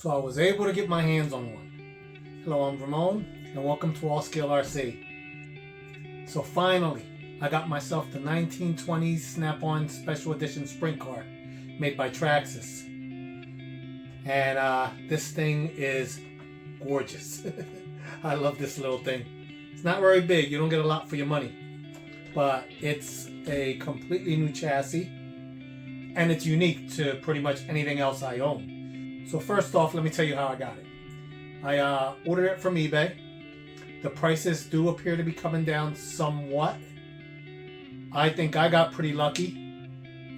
So I was able to get my hands on one. Hello, I'm Ramon, and welcome to All Scale RC. So finally, I got myself the 1920s Snap-on Special Edition Sprint Car made by TRAXXAS. And this thing is gorgeous. I love this little thing. It's not very big, you don't get a lot for your money, but it's a completely new chassis, and it's unique to pretty much anything else I own. So first off, let me tell you how I got it. I ordered it from eBay. The prices do appear to be coming down somewhat. I think I got pretty lucky.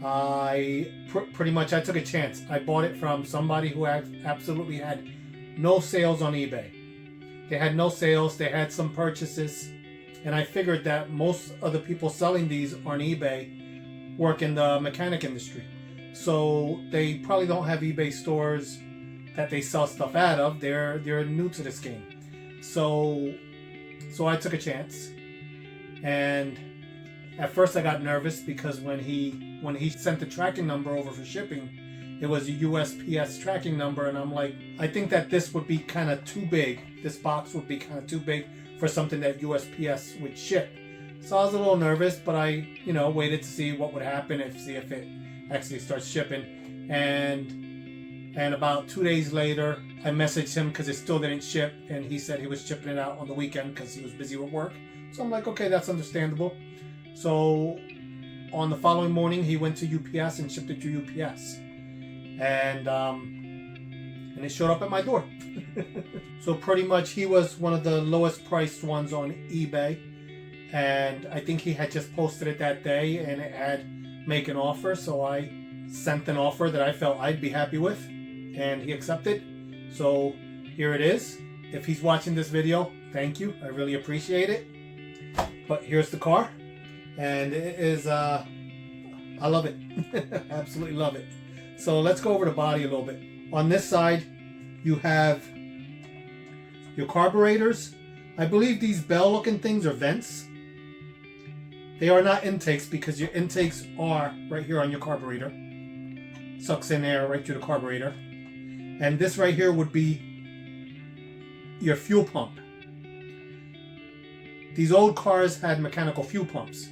I took a chance. I bought it from somebody who absolutely had no sales on eBay. They had no sales, they had some purchases, and I figured that most of the people selling these on eBay work in the mechanic industry. So they probably don't have eBay stores that they sell stuff out of. They're new to this game. So I took a chance. And at first I got nervous because when he sent the tracking number over for shipping, it was a USPS tracking number, and I'm like, I think that this would be kind of too big. This box would be kind of too big for something that USPS would ship. So I was a little nervous, but I, waited to see what would happen, see if it actually starts shipping. And about 2 days later, I messaged him because it still didn't ship, and he said he was shipping it out on the weekend because he was busy with work. So I'm like, okay, that's understandable. So on the following morning, he went to UPS and shipped it to UPS, and it showed up at my door. So pretty much he was one of the lowest priced ones on eBay, and I think he had just posted it that day, and it had make an offer. So I sent an offer that I felt I'd be happy with, and he accepted. So here it is. If he's watching this video, thank you, I really appreciate it. But here's the car, and it is I love it. Absolutely love it. So let's go over the body a little bit. On this side you have your carburetors. I believe these bell looking things are vents. They are not intakes, because your intakes are right here on your carburetor. Sucks in air right through the carburetor. And this right here would be your fuel pump. These old cars had mechanical fuel pumps.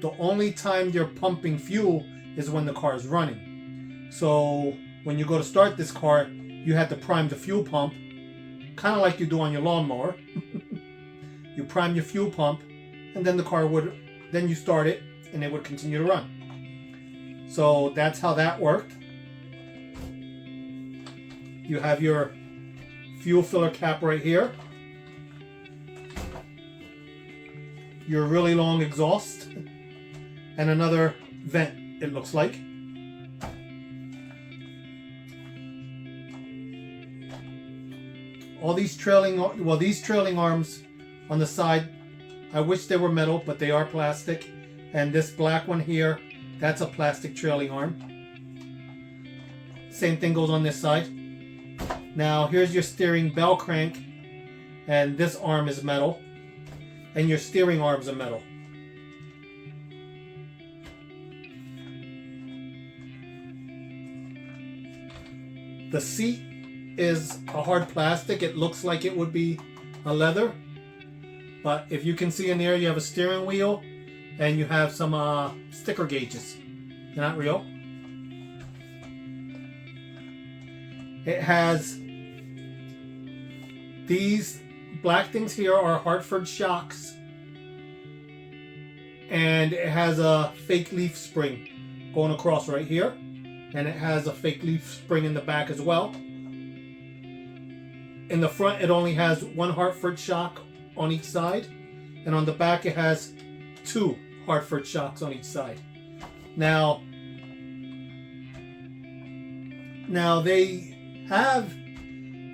The only time you're pumping fuel is when the car is running. So when you go to start this car, you had to prime the fuel pump, kind of like you do on your lawnmower. You prime your fuel pump, and then the car would, then you start it, and it would continue to run. So that's how that worked. You have your fuel filler cap right here. Your really long exhaust, and another vent, it looks like. All these trailing arms on the side, I wish they were metal, but they are plastic. And this black one here, that's a plastic trailing arm. Same thing goes on this side. Now here's your steering bell crank, and this arm is metal, and your steering arms are metal. The seat is a hard plastic. It looks like it would be a leather, but if you can see in there, you have a steering wheel and you have some sticker gauges. They're not real. It has these black things here are Hartford shocks, and it has a fake leaf spring going across right here, and it has a fake leaf spring in the back as well. In the front, it only has one Hartford shock on each side, and on the back it has two Hartford shocks on each side. Now they have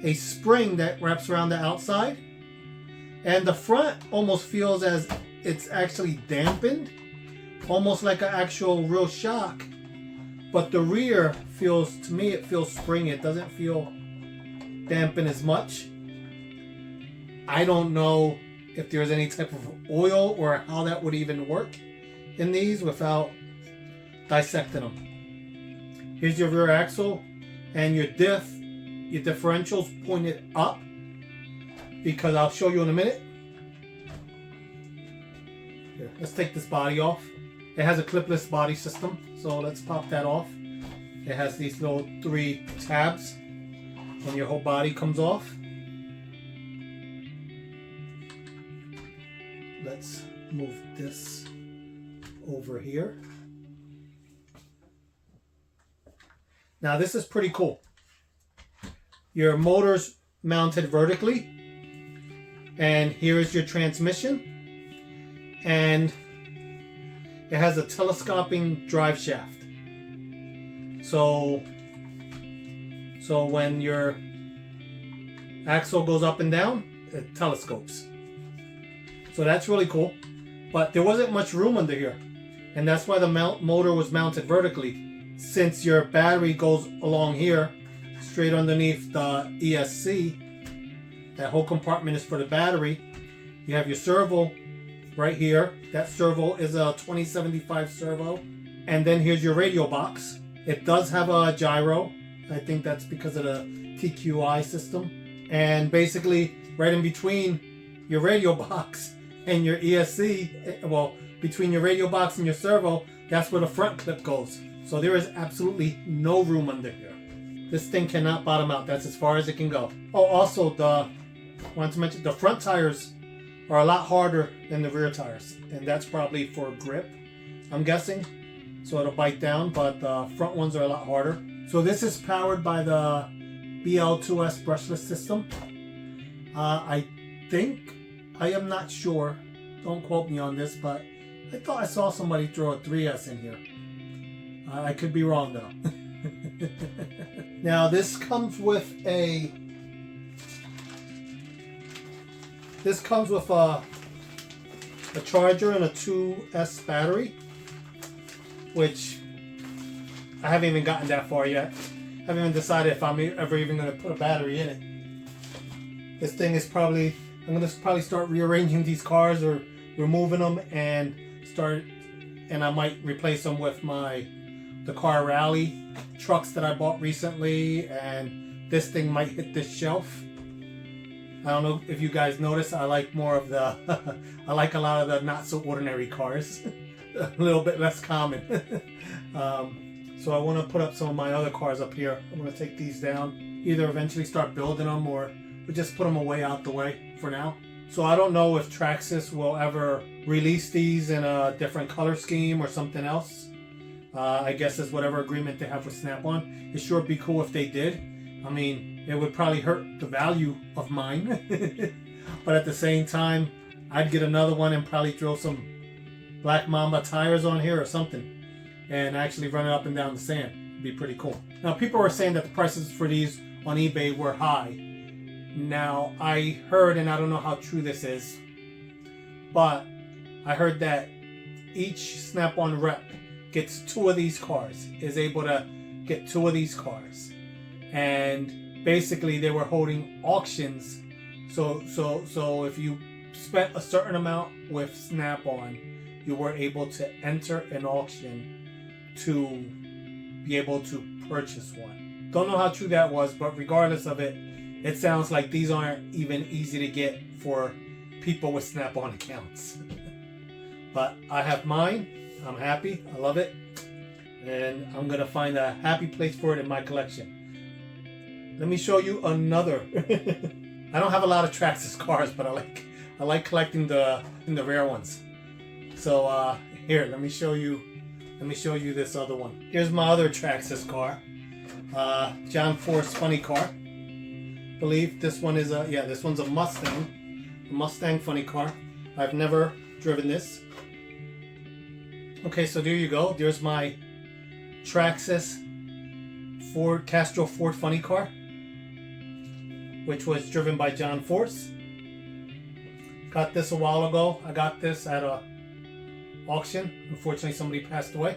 a spring that wraps around the outside, and the front almost feels as it's actually dampened, almost like an actual real shock, but the rear feels, to me, it feels springy. It doesn't feel dampened as much. I don't know if there's any type of oil or how that would even work in these without dissecting them. Here's your rear axle, and your diff your differentials pointed up, because I'll show you in a minute. Here, let's take this body off. It has a clipless body system, so let's pop that off. It has these little 3 tabs, and your whole body comes off. Let's move this over here. Now this is pretty cool. Your motor's mounted vertically, and here's your transmission, and it has a telescoping drive shaft. So when your axle goes up and down, it telescopes. So that's really cool. But there wasn't much room under here, and that's why the motor was mounted vertically. Since your battery goes along here, straight underneath the ESC, that whole compartment is for the battery. You have your servo right here. That servo is a 2075 servo. And then here's your radio box. It does have a gyro. I think that's because of the TQI system. And basically, right in between your radio box and your ESC, well, between your radio box and your servo, that's where the front clip goes. So there is absolutely no room under here. This thing cannot bottom out. That's as far as it can go. Oh, also, I wanted to mention the front tires are a lot harder than the rear tires, and that's probably for grip, I'm guessing. So it'll bite down, but the front ones are a lot harder. So this is powered by the BL2S brushless system. I think, I am not sure, don't quote me on this, but I thought I saw somebody throw a 3S in here. I could be wrong though. Now this comes with a charger and a 2S battery, which I haven't even gotten that far yet. I haven't even decided if I'm ever even going to put a battery in it. This thing is probably, I'm going to probably start rearranging these cars or removing them and I might replace them with the car rally trucks that I bought recently, and this thing might hit this shelf. I don't know if you guys notice, I like more of the I like a lot of the not so ordinary cars. A little bit less common. So I want to put up some of my other cars up here. I'm going to take these down, either eventually start building them or just put them away out the way for now. So I don't know if TRAXXAS will ever release these in a different color scheme or something else. I guess it's whatever agreement they have with Snap-on. It sure would be cool if they did. I mean, it would probably hurt the value of mine. But at the same time, I'd get another one and probably throw some Black Mamba tires on here or something and actually run it up and down the sand. It'd be pretty cool. Now, people are saying that the prices for these on eBay were high. Now, I heard, and I don't know how true this is, but I heard that each Snap-on rep gets 2 of these cars, is able to get 2 of these cars. And basically they were holding auctions. So if you spent a certain amount with Snap-on, you were able to enter an auction to be able to purchase one. Don't know how true that was, but regardless of it, it sounds like these aren't even easy to get for people with Snap-on accounts. But I have mine. I'm happy. I love it. And I'm going to find a happy place for it in my collection. Let me show you another. I don't have a lot of TRAXXAS cars, but I like collecting the rare ones. So here, let me show you this other one. Here's my other TRAXXAS car. John Force funny car. I believe this one is this one's a Mustang. A Mustang funny car. I've never driven this. Okay, so there you go. There's my TRAXXAS Castro Ford funny car, which was driven by John Force. Got this a while ago. I got this at a auction. Unfortunately, somebody passed away,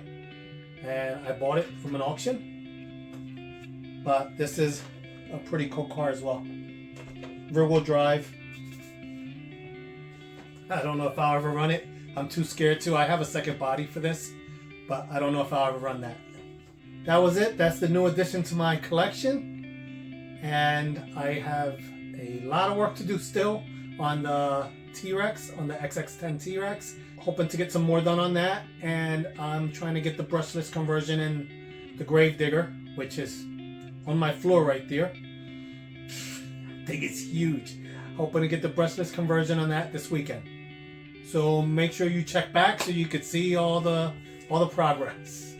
and I bought it from an auction. But this is a pretty cool car as well. Rear-wheel drive. I don't know if I'll ever run it. I'm too scared to. I have a second body for this, but I don't know if I'll ever run that. That was it. That's the new addition to my collection. and I have a lot of work to do still on the T-Rex, on the XX10 T-Rex. Hoping to get some more done on that, and I'm trying to get the brushless conversion in the Gravedigger, which is on my floor right there. I think it's huge. Hoping to get the brushless conversion on that this weekend. So make sure you check back so you could see all the progress.